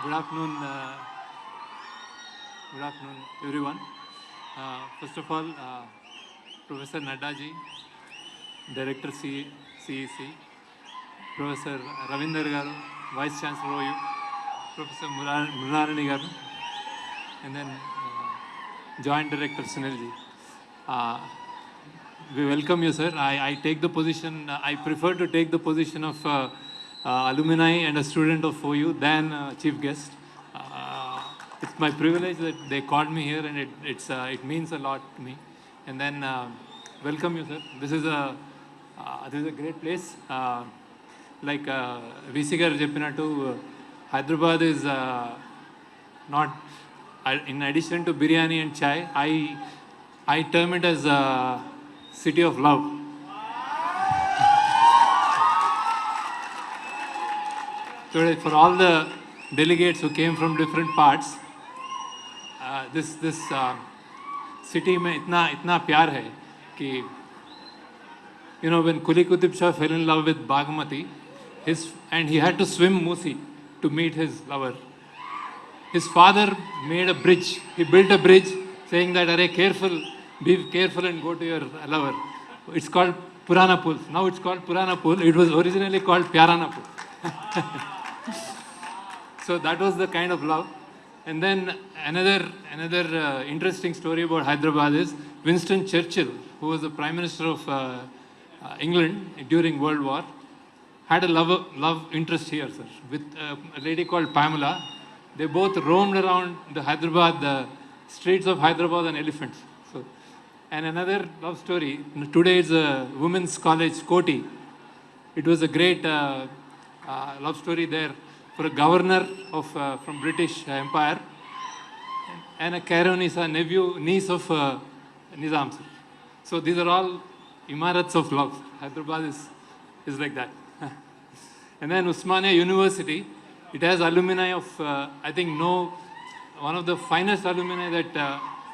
Good afternoon, everyone. First of all, Professor Naddaji, Director CEC, Professor Ravinder Garu, Vice Chancellor OU, Professor Murarani Garu, and then Joint Director Sunilji. We welcome you, sir. I take the position, I prefer to take the position of alumni and a student of OU than chief guest. It's my privilege that they called me here, and it means a lot to me. And then welcome you, sir. This is a great place. Like VC garu cheppinattu, Hyderabad is not. In addition to biryani and chai, I term it as a city of love. So for all the delegates who came from different parts, this city में इतना प्यार है कि when Kuli Kutub Shah fell in love with Bagmati, and he had to swim Musi to meet his lover. His father made a bridge. He built a bridge saying that, "Arey, be careful and go to your lover." It's called Purana Pool. Now it's called Purana Pool. It was originally called Pyarana Pool. So that was the kind of love. And then another interesting story about Hyderabad is Winston Churchill, who was the Prime Minister of England during World War, had a love interest here, sir, with a lady called Pamela. They both roamed around the streets of Hyderabad on elephants. So, and another love story. Today is a women's college, Koti. It was a great love story there for a governor of from British Empire and a Karonisa niece of Nizam, sir. So these are all imarats of love. Hyderabad is like that. And then Usmania University, it has alumni of, I think, one of the finest alumni that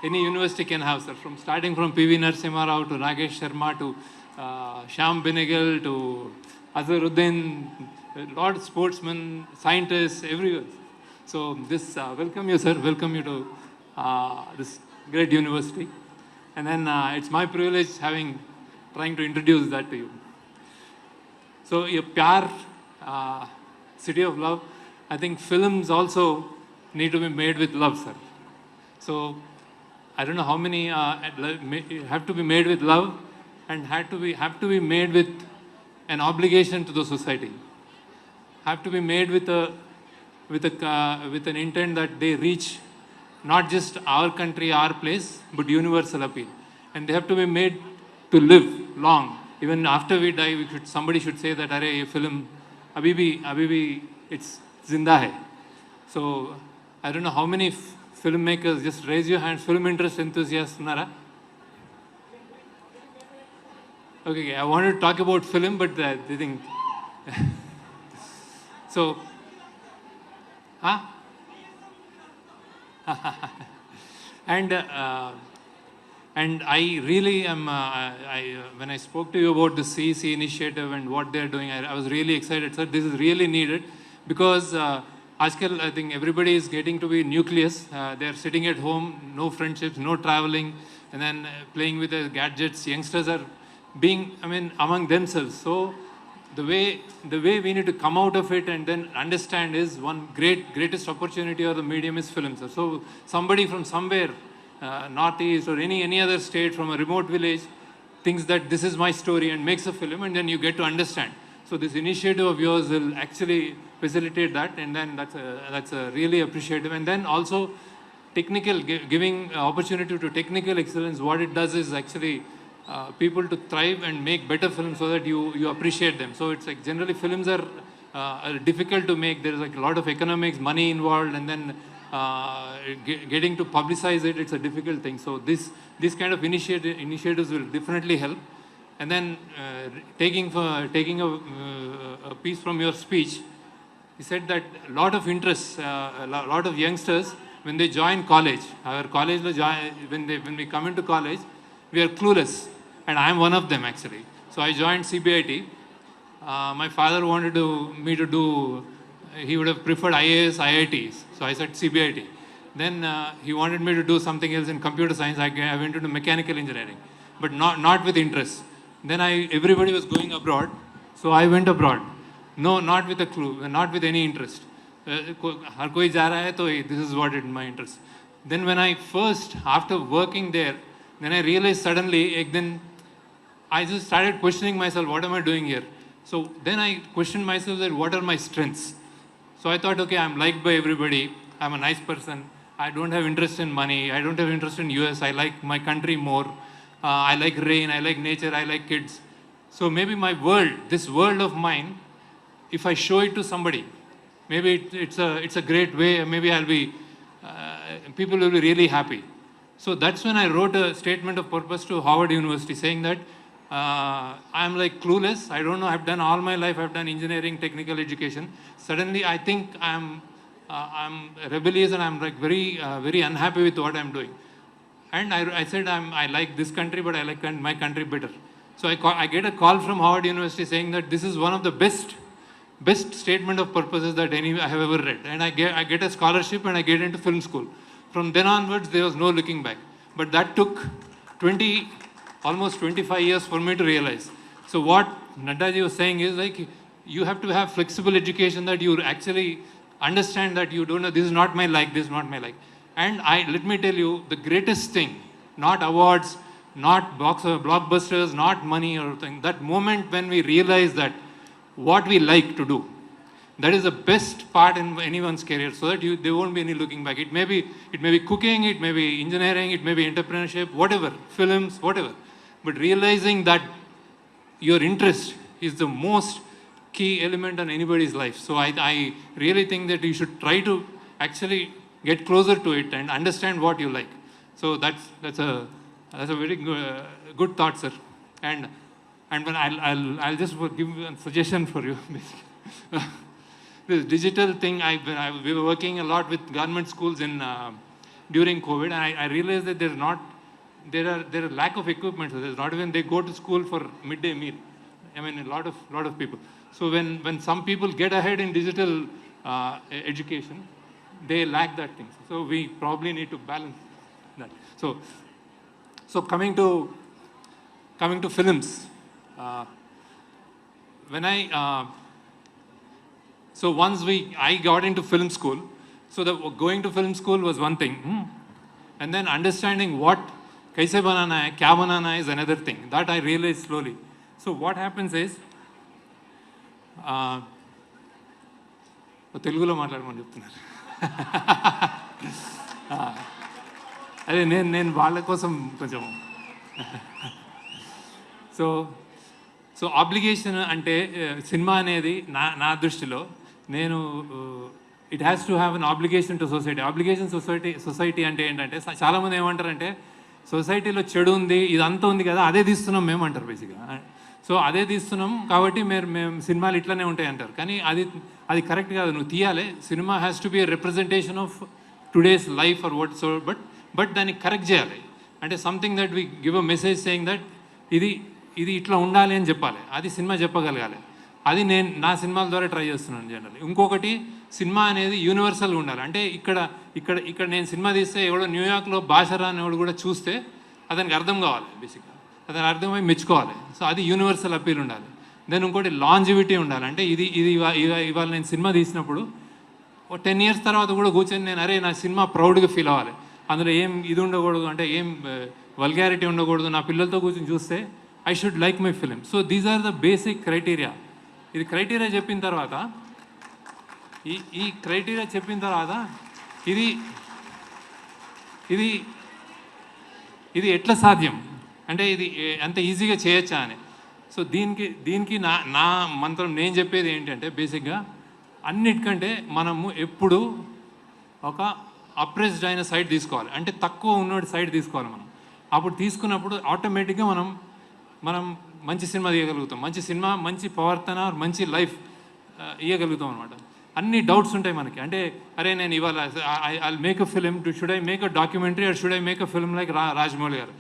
any university can have, sir. Starting from P.V. Narasimha Rao to Nagesh Sharma to Shyam Benegal to Azharuddin, a lot of sportsmen, scientists, everywhere. So this, welcome you, sir. Welcome you to this great university. And then it's my privilege trying to introduce that to you. So, your Pyar, city of love. I think films also need to be made with love, sir. So, I don't know how many have to be made with love and have to be made with an obligation to the society. Have to be made with an intent that they reach not just our country, our place, but universal appeal. And they have to be made to live long. Even after we die, somebody should say that, "Arey, ye film, abhi bhi, it's zinda hai." So, I don't know how many filmmakers, just raise your hands, film interest enthusiasts, Nara? Okay, I wanted to talk about film, but they think. So, and I really am, when I spoke to you about the CEC initiative and what they're doing, I was really excited, sir. This is really needed because Ajkal, I think everybody is getting to be nucleus. They're sitting at home, no friendships, no traveling, and then playing with the gadgets. Youngsters are being, among themselves. So the way we need to come out of it and then understand is one greatest opportunity or the medium is film, sir. So somebody from somewhere, Northeast or any other state from a remote village thinks that this is my story and makes a film, and then you get to understand. So this initiative of yours will actually facilitate that, and then that's a really appreciative. And then also technical, giving opportunity to technical excellence. What it does is actually people to thrive and make better films so that you appreciate them. So it's like generally films are difficult to make. There is like a lot of economics, money involved, and then getting to publicize it's a difficult thing. So this kind of initiatives will definitely help. And then taking a piece from your speech, he said that a lot of interest, a lot of youngsters, when they join college, our college, when we come into college, we are clueless. And I am one of them actually. So I joined CBIT. My father wanted me to do he would have preferred IAS, IITs. So I said CBIT. Then he wanted me to do something else in computer science. I went into mechanical engineering, but not with interest. Then everybody was going abroad, so I went abroad. No, not with a clue, not with any interest. हर कोई जा रहा है तो this is what is my interest. Then when I first, after working there, then I realized suddenly, then I just started questioning myself, what am I doing here? So then I questioned myself that what are my strengths? So I thought, okay, I'm liked by everybody. I'm a nice person. I don't have interest in money. I don't have interest in US. I like my country more. I like rain. I like nature. I like kids. So maybe my world, this world of mine, if I show it to somebody, maybe it's a great way. Maybe I'll be, people will be really happy. So that's when I wrote a statement of purpose to Harvard University saying that I'm like clueless. I don't know. I've done all my life. I've done engineering, technical education. Suddenly, I think I'm rebellious and I'm like very unhappy with what I'm doing. And I said I like this country, but I like my country better. So I get a call from Harvard University saying that this is one of the best statement of purposes that I have ever read. And I get a scholarship and I get into film school. From then onwards, there was no looking back. But that took almost 25 years for me to realize. So what Naddaji was saying is like, you have to have flexible education that you actually understand that you don't know, this is not my like, this is not my like. And let me tell you, the greatest thing, not awards, not blockbusters, not money or thing, that moment when we realize that what we like to do, that is the best part in anyone's career, so that there won't be any looking back. It may be cooking, it may be engineering, it may be entrepreneurship, whatever, films, whatever. But realizing that your interest is the most key element in anybody's life. So I really think that you should try to actually get closer to it and understand what you like. So that's a very good thought, sir. And when I'll just give a suggestion for you. This digital thing, we were working a lot with government schools during COVID, and I realized that there are lack of equipment. So there's not even, they go to school for midday meal. I mean, a lot of people. So when some people get ahead in digital education, they lack that thing. So we probably need to balance that. So coming to films, when so once I got into film school, so going to film school was one thing, and then understanding what kaise banana hai, kya banana is another thing. That I realized slowly. So what happens is, తెలుగులో మాట్లాడమని చెప్తున్నారు. అదే నేను వాళ్ళ కోసం కొంచెం so obligation అంటే cinema అనేది నా దృష్టిలో it has to have an obligation to society. Obligation society అంటే ఏంటంటే, చాలామంది ఏమంటారంటే సొసైటీలో చెడు ఉంది, ఇదంతా ఉంది కదా, అదే తీస్తున్నాం మేము అంటారు బేసిక్గా. సో అదే తీస్తున్నాం కాబట్టి మేము సినిమాలు ఇట్లనే ఉంటాయి అంటారు. కానీ అది కరెక్ట్ కాదు. నువ్వు తీయాలి. Cinema has to be a representation of today's life or what so, but దాన్ని కరెక్ట్ చేయాలి. అంటే something that we give a message saying that ఇది ఇట్లా ఉండాలి అని చెప్పాలి. అది సినిమా చెప్పగలగాలి. అది నేను నా సినిమాల ద్వారా ట్రై చేస్తున్నాను జనరల్. ఇంకొకటి, సినిమా అనేది యూనివర్సల్గా ఉండాలి. అంటే ఇక్కడ నేను సినిమా తీస్తే ఎవడో న్యూయార్క్లో భాష రాని ఎవడు కూడా చూస్తే అతనికి అర్థం కావాలి, బేసిక్గా అతనికి అర్థమై మెచ్చుకోవాలి. సో అది యూనివర్సల్ అప్పీల్ ఉండాలి. దెన్ ఇంకోటి లాంజివిటీ ఉండాలి. అంటే ఇది ఇవాళ నేను సినిమా తీసినప్పుడు 10 years తర్వాత కూడా కూర్చొని నేను నా సినిమా ప్రౌడ్గా ఫీల్ అవ్వాలి. అందులో ఏం ఇది ఉండకూడదు, అంటే ఏం వల్గారిటీ ఉండకూడదు. నా పిల్లలతో కూర్చొని చూస్తే I should like my film. So these are the basic criteria. ఇది క్రైటీరియా చెప్పిన తర్వాత ఈ క్రైటీరియా చెప్పిన తర్వాత ఇది ఎట్లా సాధ్యం, అంటే ఇది అంత ఈజీగా చేయొచ్చా అని. సో దీనికి నా మంత్రం నేను చెప్పేది ఏంటంటే, బేసిక్గా అన్నిటికంటే మనము ఎప్పుడు ఒక అప్రెస్డ్ అయిన సైడ్ తీసుకోవాలి. అంటే తక్కువ ఉన్న సైడ్ తీసుకోవాలి మనం. అప్పుడు తీసుకున్నప్పుడు ఆటోమేటిక్గా మనం మంచి సినిమా తీయగలుగుతాం. మంచి సినిమా, మంచి ప్రవర్తన, మంచి లైఫ్ ఇవ్వగలుగుతాం అనమాట. అన్ని డౌట్స్ ఉంటాయి మనకి. అంటే నేను ఇవాళ I make a film, should I make a documentary or should I make a film like Rajamouli garu,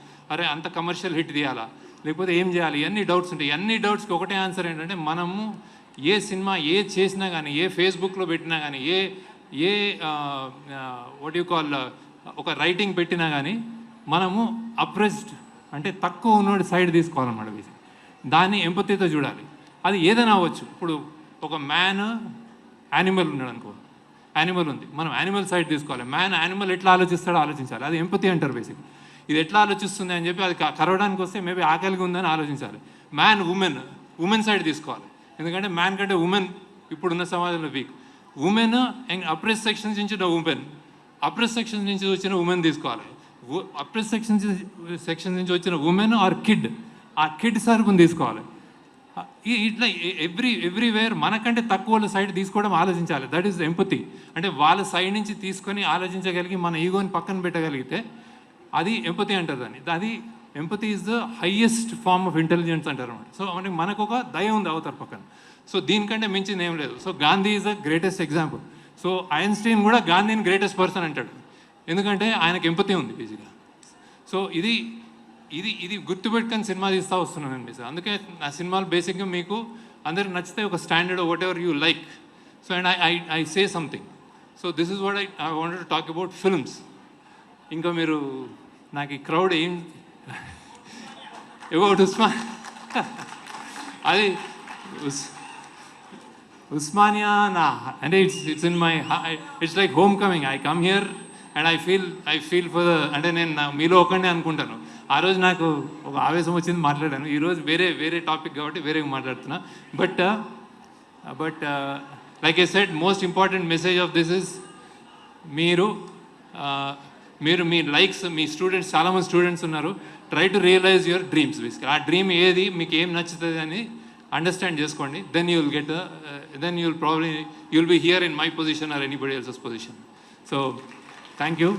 అంత కమర్షియల్ హిట్ తీయాలా లేకపోతే ఏం చేయాలి, అన్ని డౌట్స్ ఉంటాయి. అన్ని డౌట్స్కి ఒకటే ఆన్సర్ ఏంటంటే, మనము ఏ సినిమా ఏ చేసినా కానీ, ఏ ఫేస్బుక్లో పెట్టినా కానీ, ఏ వాట్ యు కాల్ ఒక రైటింగ్ పెట్టినా కానీ మనము అప్రెస్డ్ అంటే తక్కువ ఉన్నోడి సైడ్ తీసుకోవాలన్నమాట. దాన్ని ఎంపతితో చూడాలి. అది ఏదైనా అవ్వచ్చు. ఇప్పుడు ఒక మ్యాన్ యానిమల్ ఉన్నాడు అనుకో, యానిమల్ ఉంది, మనం యానిమల్ సైడ్ తీసుకోవాలి. మ్యాన్ యానిమల్ ఎట్లా ఆలోచిస్తాడో ఆలోచించాలి. అది ఎంపతి అంటారు బేసిక్. ఇది ఎట్లా ఆలోచిస్తుంది అని చెప్పి అది కరవడానికి వస్తే మేబీ ఆకలిగా ఉందని ఆలోచించాలి. మ్యాన్ ఉమెన్ సైడ్ తీసుకోవాలి. ఎందుకంటే మ్యాన్ కంటే ఉమెన్ ఇప్పుడున్న సమాజంలో వీక్. ఉమెన్ అప్రెస్ సెక్షన్స్ నుంచి ఉమెన్, అప్రెస్ సెక్షన్స్ నుంచి వచ్చిన ఉమెన్ తీసుకోవాలి. అప్రెస్ సెక్షన్స్ నుంచి వచ్చిన ఉమెన్ ఆర్ కిడ్, ఆ కిడ్ సరుకుని తీసుకోవాలి. ఇట్లా ఎవ్రీవేర్ మనకంటే తక్కువ వాళ్ళ సైడ్ తీసుకోవడం ఆలోచించాలి. That is empathy. అంటే వాళ్ళ సైడ్ నుంచి తీసుకొని ఆలోచించగలిగి మన ఈగోని పక్కన పెట్టగలిగితే అది ఎంపతి అంటారు దాన్ని. అది empathy is the highest form of intelligence అంటారు అన్నమాట. సో అంటే మనకు ఒక దయ ఉంది అవతల పక్కన. సో దీనికంటే మించింది ఏం లేదు. So Gandhi is the greatest example. So Einstein కూడా గాంధీని గ్రేటెస్ట్ పర్సన్ అంటాడు, ఎందుకంటే ఆయనకు ఎంపతి ఉంది బేసిక్గా. సో ఇది గుర్తుపెట్టుకొని సినిమా తీస్తూ వస్తున్నాను అనిపిస్తుంది. అందుకే నా సినిమాలు బేసిక్గా మీకు అందరికి నచ్చితే ఒక standard what ever you like. So and I say something. So this is what I wanted to talk about films. ఇంకా మీరు నాకు ఈ క్రౌడ్ ఏం అబౌట్ అది ఉస్మానియా నా అంటే it's in my it's like home coming. I come here and I feel for the అంటే నేను మీలో ఒకనే అనుకుంటాను. ఆ రోజు నాకు ఒక ఆవేశం వచ్చింది, మాట్లాడాను. ఈరోజు వేరే టాపిక్ కాబట్టి వేరే మాట్లాడుతున్నా. But like I said, most important message of this is మీరు మీ లైక్స్, మీ స్టూడెంట్స్, చాలామంది స్టూడెంట్స్ ఉన్నారు. Try to realise your dreams. బేసిక్గా ఆ డ్రీమ్ ఏది, మీకు ఏం నచ్చుతుంది అని అండర్స్టాండ్ చేసుకోండి. Then you will be here in my position or anybody else's position. So thank you.